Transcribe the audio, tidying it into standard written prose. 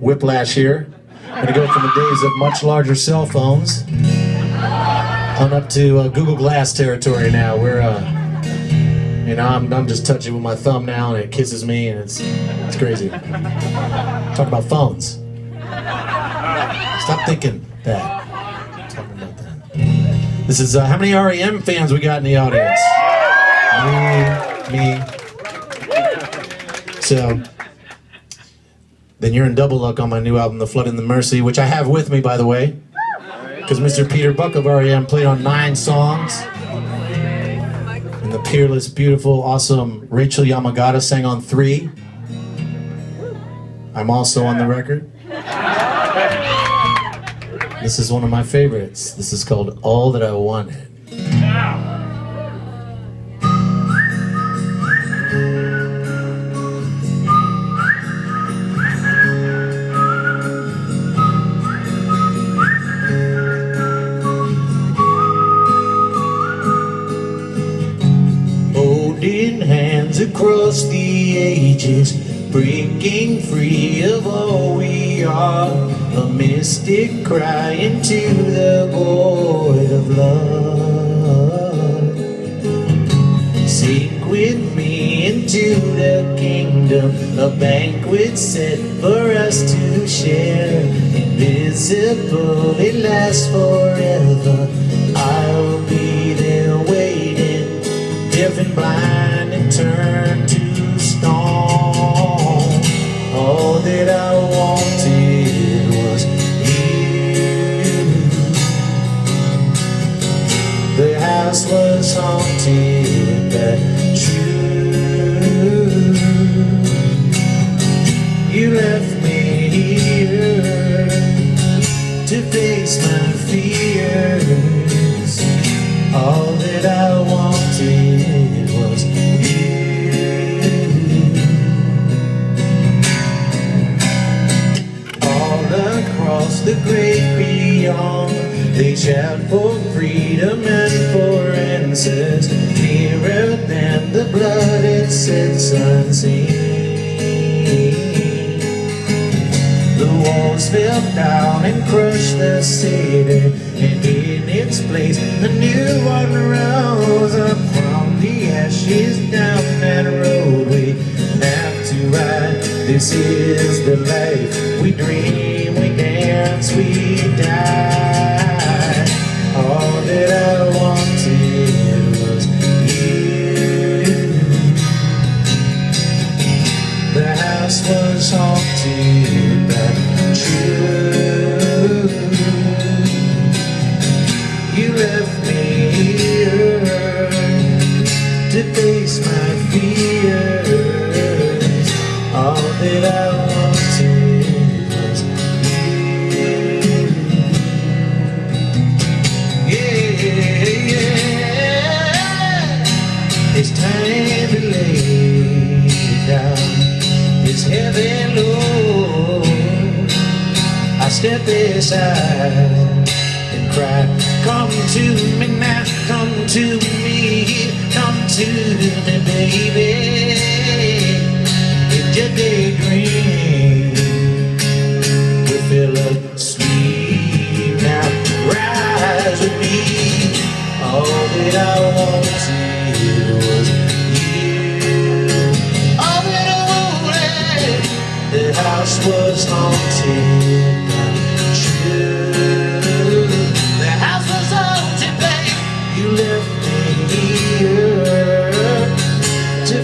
whiplash here. I'm gonna go from the days of much larger cell phones on up to Google Glass territory now. Where you know, I'm just touching with my thumb now, and it kisses me, and it's crazy. Talk about phones. Stop thinking that. Talking about that. This is how many REM fans we got in the audience? Me. So, then you're in double luck on my new album, The Flood and the Mercy, which I have with me, by the way, because Mr. Peter Buck of REM played on 9 songs, and the peerless, beautiful, awesome Rachel Yamagata sang on 3. I'm also on the record. This is one of my favorites. This is called All That I Wanted. Holding hands across the ages, breaking free of all we are, a mystic cry into the void of love. Sink with me into the kingdom, a banquet set for us to share. Invisible, it lasts forever. I'll be there waiting, deaf and blind and turned to stone. All that I wanted was you. The house was haunted but true. You left me here to face my fears. All that I wanted was you. Across the great beyond, they shout for freedom and for answers, nearer than the blood it sets unseen. The walls fell down and crushed the city, and in its place a new one rose up from the ashes down that road we have to ride. This is the life we dream, we dance, we die. All that I wanted was you. The house was haunted but true. You left me here to face my fears. All that I wanted was you. Yeah, yeah. It's time to lay down this heavy load. I step aside and cry, come to me now, come to me, come to me, baby. It's your daydream. We fell asleep, now rise with me. All that I wanted was you. All that I wanted, the house was haunted by true. The house was haunted, babe. You left me here to